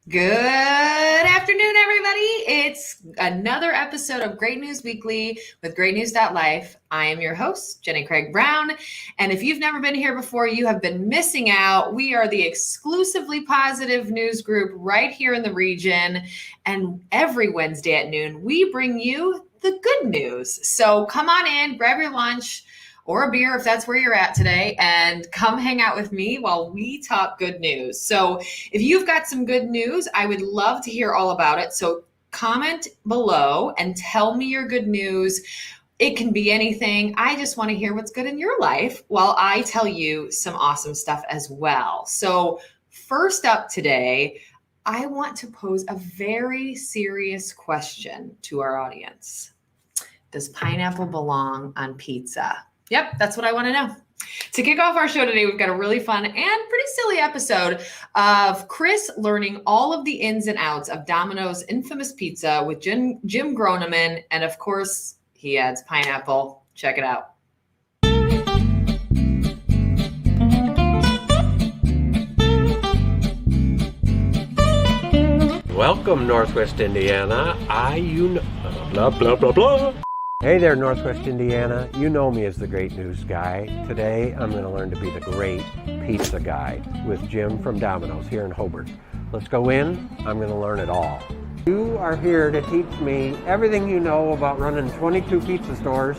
Good afternoon, everybody. It's another episode of Great News Weekly with GreatNews.Life. I am your host, Jenny Craig Brown. And if you've never been here before, you have been missing out. We are the exclusively positive news group right here in the region. And every Wednesday at noon, we bring you the good news. So come on in, grab your lunch or a beer if that's where you're at today, and come hang out with me while we talk good news. So if you've got some good news, I would love to hear all about it. So comment below and tell me your good news. It can be anything. I just want to hear what's good in your life while I tell you some awesome stuff as well. So first up today, I want to pose a very serious question to our audience. Does pineapple belong on pizza? Yep, that's what I want to know. To kick off our show today, we've got a really fun and pretty silly episode of Chris learning all of the ins and outs of Domino's infamous pizza with Jim Gronemann. And of course, he adds pineapple. Check it out. Welcome, Northwest Indiana. Blah, blah, blah, blah. Hey there, Northwest Indiana. You know me as the Great News Guy. Today, I'm going to learn to be the Great Pizza Guy with Jim from Domino's here in Hobart. Let's go in. I'm going to learn it all. You are here to teach me everything you know about running 22 pizza stores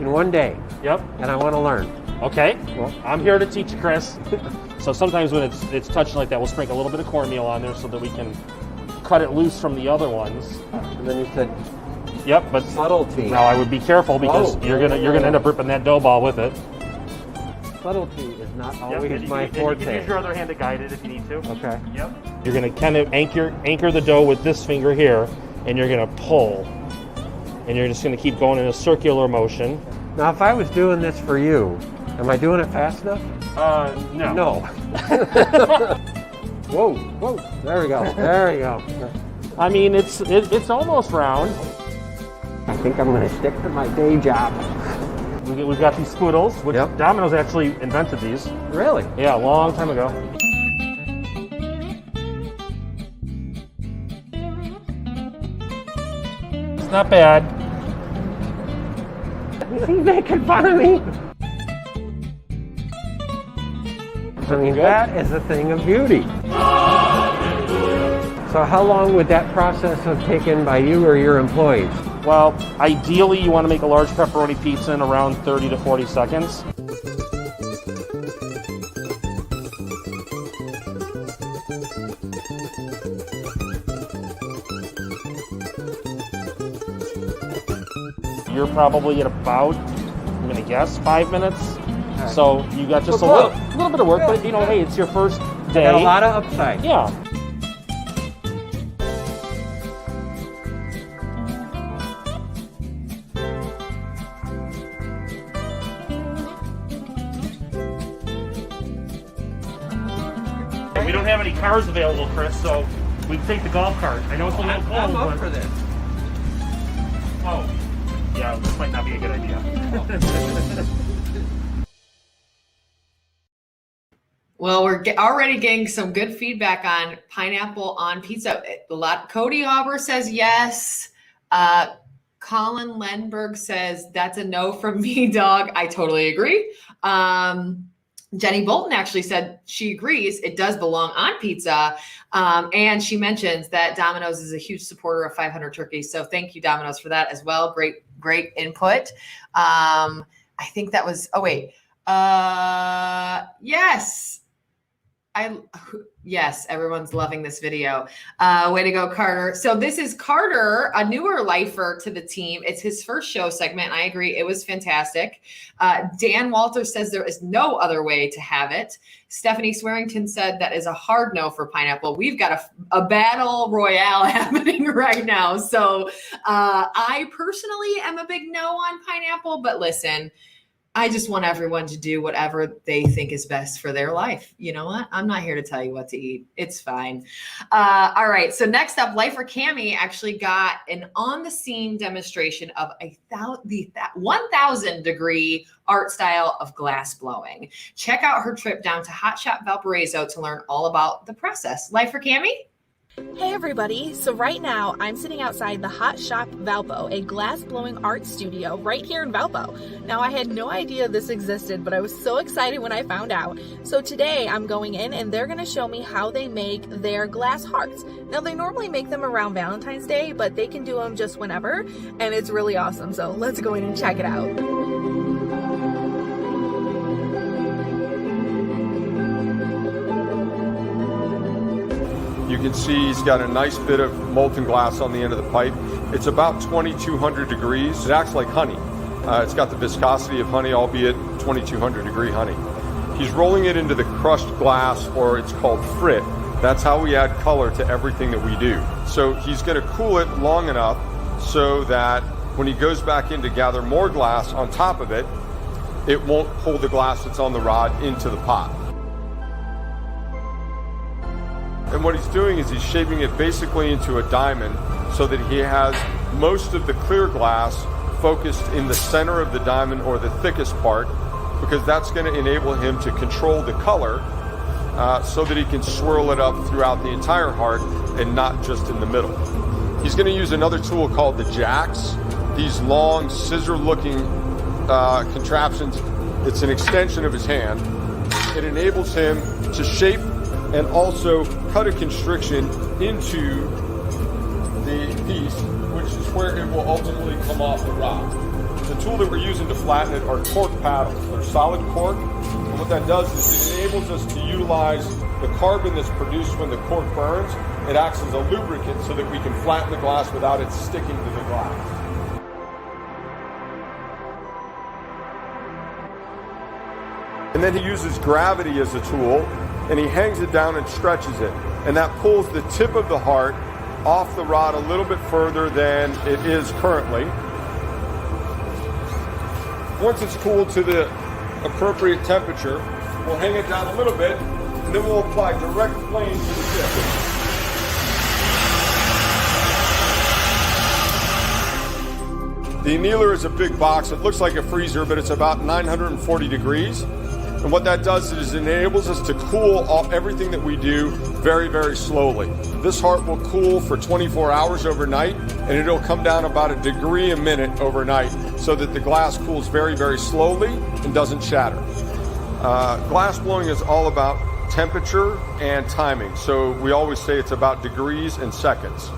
in one day. Yep. And I want to learn. Okay. Well, I'm here to teach you, Chris. So sometimes when it's touching like that, we'll sprinkle a little bit of cornmeal on there so that we can cut it loose from the other ones. And then you said, yep, but subtlety. Now I would be careful because you're gonna end up ripping that dough ball with it. Subtlety is not always and my you forte. can use your other hand to guide it if you need to. Okay. Yep. You're gonna kind of anchor the dough with this finger here, and you're gonna pull, and you're just gonna keep going in a circular motion. Now, if I was doing this for you, am I doing it fast enough? No. No. Whoa, there we go. I mean, it's almost round. I think I'm going to stick to my day job. We've got these spoodles, which Domino's actually invented these. Really? Yeah, a long time ago. It's not bad. Is he making fun of me? I mean, that is a thing of beauty. So how long would that process have taken by you or your employees? Well, ideally you want to make a large pepperoni pizza in around 30 to 40 seconds. You're probably at about, I'm going to guess, 5 minutes. Right. So you got just a little bit of work, but hey, it's your first day. Got a lot of upside. Yeah. We don't have any cars available, Chris, so we can take the golf cart. I know it's a little cold, I'm up for this. Oh, yeah, this might not be a good idea. Well, we're already getting some good feedback on pineapple on pizza. Cody Hauber says yes. Colin Lenberg says that's a no from me, dog. I totally agree. Jenny Bolton actually said she agrees it does belong on pizza. And she mentions that Domino's is a huge supporter of 500 turkeys. So thank you, Domino's, for that as well. Great input. I think that was, yes, everyone's loving this video. Way to go, Carter. So this is Carter, a newer lifer to the team. It's his first show segment. I agree. It was fantastic. Dan Walter says there is no other way to have it. Stephanie Swearington said that is a hard no for pineapple. We've got a battle royale happening right now. So I personally am a big no on pineapple, but listen, I just want everyone to do whatever they think is best for their life. You know what? I'm not here to tell you what to eat. It's fine. All right. So next up, Lifer Kami actually got an on-the-scene demonstration of the 1,000-degree art style of glass blowing. Check out her trip down to Hot Shop Valparaiso to learn all about the process. Lifer Kami? Hey everybody, so right now I'm sitting outside the Hot Shop Valpo, a glass blowing art studio right here in Valpo. Now I had no idea this existed, but I was so excited when I found out. So today I'm going in and they're going to show me how they make their glass hearts. Now they normally make them around Valentine's Day, but they can do them just whenever, and it's really awesome. So let's go in and check it out. You can see he's got a nice bit of molten glass on the end of the pipe. It's about 2,200 degrees. It acts like honey. It's got the viscosity of honey, albeit 2,200 degree honey. He's rolling it into the crushed glass, or it's called frit. That's how we add color to everything that we do. So he's going to cool it long enough so that when he goes back in to gather more glass on top of it, it won't pull the glass that's on the rod into the pot. And what he's doing is he's shaping it basically into a diamond so that he has most of the clear glass focused in the center of the diamond, or the thickest part, because that's going to enable him to control the color so that he can swirl it up throughout the entire heart and not just in the middle. He's going to use another tool called the jacks, these long scissor-looking contraptions. It's an extension of his hand. It enables him to shape and also cut a constriction into the piece, which is where it will ultimately come off the rod. The tool that we're using to flatten it are cork paddles. They're solid cork, and what that does is it enables us to utilize the carbon that's produced when the cork burns. It acts as a lubricant so that we can flatten the glass without it sticking to the glass. And then he uses gravity as a tool, and he hangs it down and stretches it. And that pulls the tip of the heart off the rod a little bit further than it is currently. Once it's cooled to the appropriate temperature, we'll hang it down a little bit, and then we'll apply direct flame to the tip. The annealer is a big box. It looks like a freezer, but it's about 940 degrees. And what that does is it enables us to cool everything that we do very, very slowly. This heart will cool for 24 hours overnight, and it'll come down about 1 degree a minute overnight so that the glass cools very, very slowly and doesn't shatter. Glass blowing is all about temperature and timing. So we always say it's about degrees and seconds.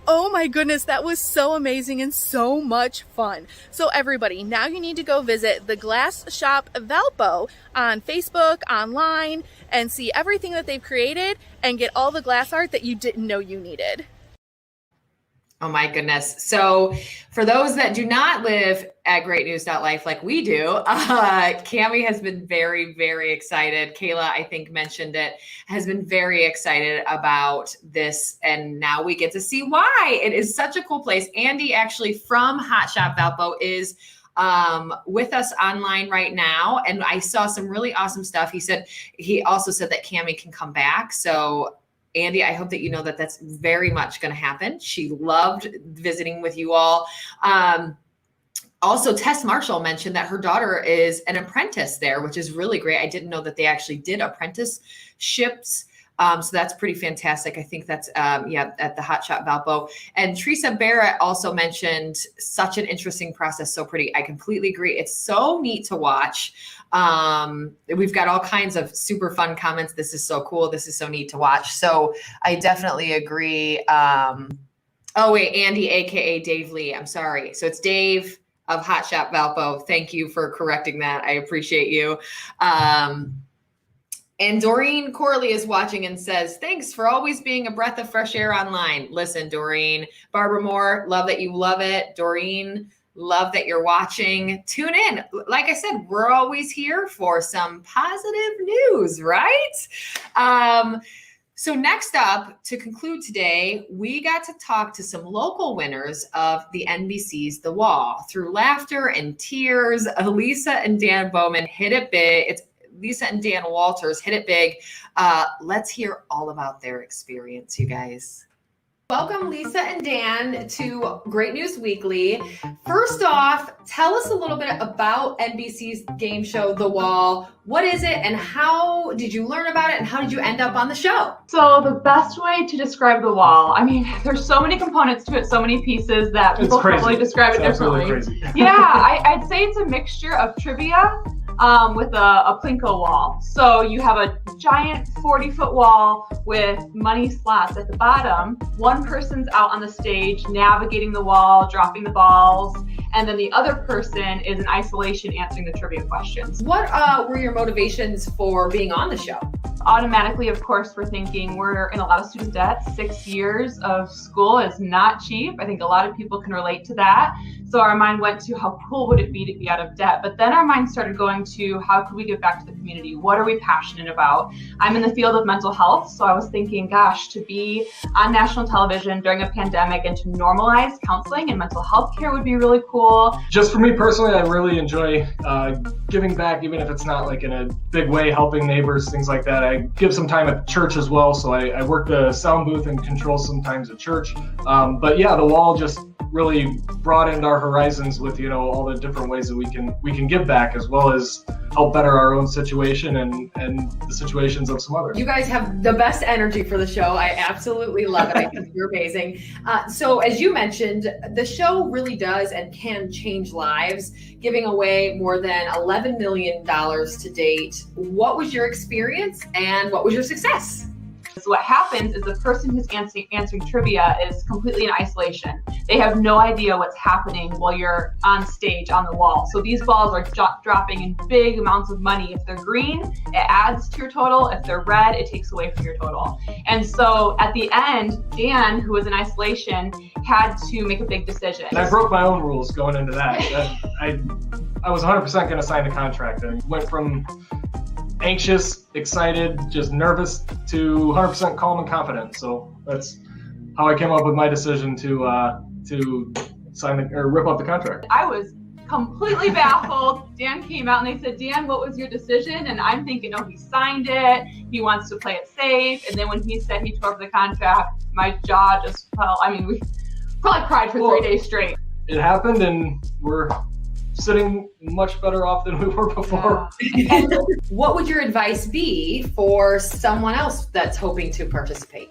Oh my goodness, that was so amazing and so much fun. So everybody, now you need to go visit the Glass Shop Valpo on Facebook, online, and see everything that they've created and get all the glass art that you didn't know you needed. Oh my goodness. So for those that do not live at GreatNews.Life like we do, Kami has been very, very excited. Kayla, I think, mentioned it, has been very excited about this. And now we get to see why. It is such a cool place. Andy, actually from Hot Shop Valpo, is with us online right now. And I saw some really awesome stuff. He also said that Kami can come back. So Andy, I hope that you know that that's very much going to happen. She loved visiting with you all. Also, Tess Marshall mentioned that her daughter is an apprentice there, which is really great. I didn't know that they actually did apprenticeships. So that's pretty fantastic. I think that's, at the Hot Shop Valpo. And Teresa Barrett also mentioned such an interesting process. So pretty. I completely agree. It's so neat to watch. We've got all kinds of super fun comments. This is so cool. This is so neat to watch. So I definitely agree. Oh wait, Andy, AKA Dave Lee. I'm sorry. So it's Dave of Hot Shop Valpo. Thank you for correcting that. I appreciate you. And Doreen Corley is watching and says, thanks for always being a breath of fresh air online. Listen, Doreen. Barbara Moore, love that you love it. Doreen, love that you're watching. Tune in. Like I said, we're always here for some positive news, right? So next up, to conclude today, we got to talk to some local winners of the NBC's The Wall. Through laughter and tears, Lisa and Dan Bowman hit it big. It's Lisa and Dan Walters hit it big. Let's hear all about their experience, you guys. Welcome, Lisa and Dan, to Great News Weekly. First off, tell us a little bit about NBC's game show, The Wall. What is it, and how did you learn about it, and how did you end up on the show? So the best way to describe The Wall, I mean, there's so many components to it, so many pieces that people probably describe it differently. Crazy. Yeah, I'd say it's a mixture of trivia with a plinko wall. So you have a giant 40-foot wall with money slots at the bottom. One person's out on the stage navigating the wall, dropping the balls, and then the other person is in isolation answering the trivia questions. What were your motivations for being on the show? Automatically, of course, we're thinking we're in a lot of student debt. 6 years of school is not cheap. I think a lot of people can relate to that. So our mind went to how cool would it be to be out of debt? But then our mind started going to how could we give back to the community? What are we passionate about? I'm in the field of mental health. So I was thinking, gosh, to be on national television during a pandemic and to normalize counseling and mental health care would be really cool. Just for me personally, I really enjoy giving back, even if it's not like in a big way, helping neighbors, things like that. I give some time at church as well. So I work the sound booth and control sometimes at church. But yeah, The Wall just really broadened our horizons with, you know, all the different ways that we can give back, as well as help better our own situation and the situations of some others. You guys have the best energy for the show. I absolutely love it. I think you're amazing. So as you mentioned, the show really does and can change lives, giving away more than $11 million to date. What was your experience and what was your success? So what happens is the person who's answering trivia is completely in isolation. They have no idea what's happening while you're on stage on the wall. So these balls are dropping in big amounts of money. If they're green, it adds to your total. If they're red, it takes away from your total. And so at the end, Dan, who was in isolation, had to make a big decision. And I broke my own rules going into that. I was 100% going to sign the contract, and went from anxious, excited, just nervous to 100% calm and confident. So that's how I came up with my decision to sign or rip up the contract. I was completely baffled. Dan came out and they said, Dan, what was your decision? And I'm thinking, oh, he signed it. He wants to play it safe. And then when he said he tore up the contract, my jaw just fell. I mean, we probably cried for 3 days straight. It happened, and we're sitting much better off than we were before. And what would your advice be for someone else that's hoping to participate?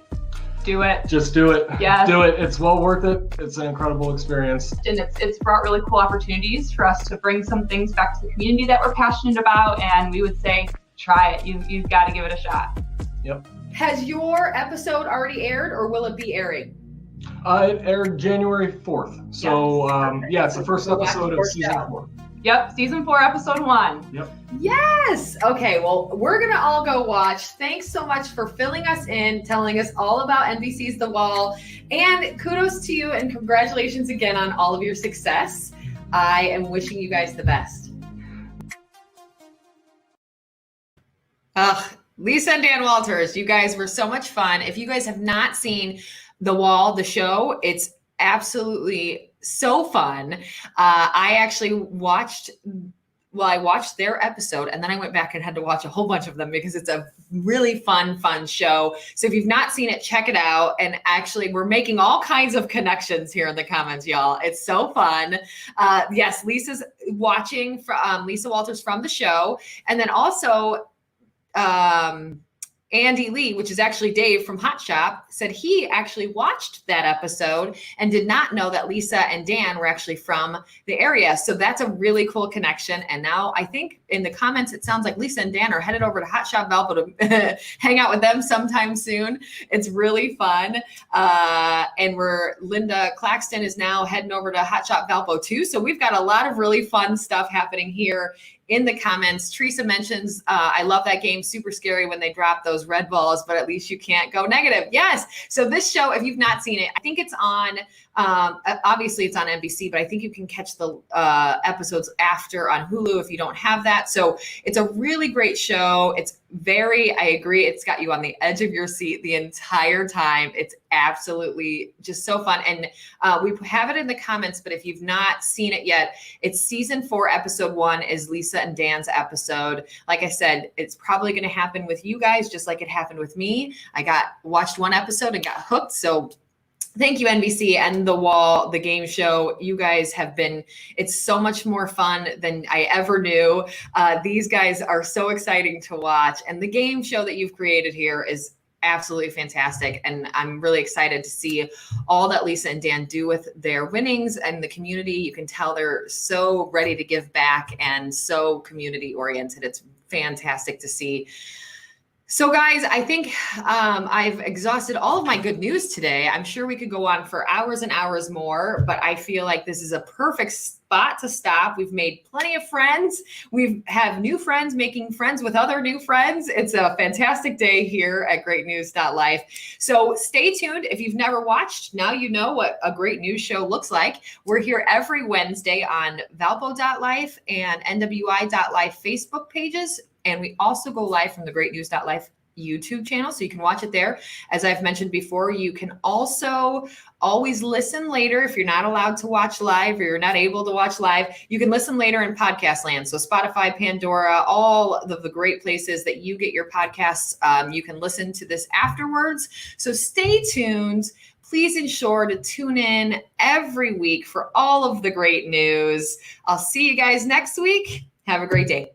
Do it. Just do it. Yes. Do it. It's well worth it. It's an incredible experience. And it's brought really cool opportunities for us to bring some things back to the community that we're passionate about. And we would say, try it. You've got to give it a shot. Yep. Has your episode already aired, or will it be airing? It aired January 4th. So it's the first episode of season 4. Yep, season 4, episode 1. Yep. Yes. Okay. Well, we're going to all go watch. Thanks so much for filling us in, telling us all about NBC's The Wall, and kudos to you and congratulations again on all of your success. I am wishing you guys the best. Lisa and Dan Walters, you guys were so much fun. If you guys have not seen The Wall, the show, it's absolutely so fun. I actually watched their episode, and then I went back and had to watch a whole bunch of them because it's a really fun show. So if you've not seen it, check it out. And actually, we're making all kinds of connections here in the comments, y'all. It's so fun. Yes, Lisa's watching from Lisa Walters from the show. And then also, Andy Lee, which is actually Dave from Hot Shop, said he actually watched that episode and did not know that Lisa and Dan were actually from the area. So that's a really cool connection. And now I think in the comments, it sounds like Lisa and Dan are headed over to Hot Shop Valpo to hang out with them sometime soon. It's really fun. And Linda Claxton is now heading over to Hot Shop Valpo too. So we've got a lot of really fun stuff happening here in the comments. Teresa mentions, I love that game. Super scary when they drop those red balls, but at least you can't go negative. Yes. So this show, if you've not seen it, I think it's on, obviously it's on NBC, but I think you can catch the episodes after on Hulu if you don't have that. So it's a really great show. It's I agree. It's got you on the edge of your seat the entire time. It's absolutely just so fun. And we have it in the comments, but if you've not seen it yet, it's season 4, episode 1 is Lisa and Dan's episode. Like I said, it's probably going to happen with you guys, just like it happened with me. I watched one episode and got hooked. So Thank you, NBC and The Wall, the game show. You guys have been, it's so much more fun than I ever knew. These guys are so exciting to watch. And the game show that you've created here is absolutely fantastic. And I'm really excited to see all that Lisa and Dan do with their winnings and the community. You can tell they're so ready to give back and so community oriented. It's fantastic to see. So guys, I think I've exhausted all of my good news today. I'm sure we could go on for hours and hours more, but I feel like this is a perfect spot to stop. We've made plenty of friends. We have new friends making friends with other new friends. It's a fantastic day here at GreatNews.Life. So stay tuned. If you've never watched, now you know what a great news show looks like. We're here every Wednesday on Valpo.Life and NWI.Life Facebook pages. And we also go live from the GreatNews.Life YouTube channel, so you can watch it there. As I've mentioned before, you can also always listen later if you're not allowed to watch live or you're not able to watch live. You can listen later in podcast land. So Spotify, Pandora, all of the great places that you get your podcasts. You can listen to this afterwards. So stay tuned. Please ensure to tune in every week for all of the great news. I'll see you guys next week. Have a great day.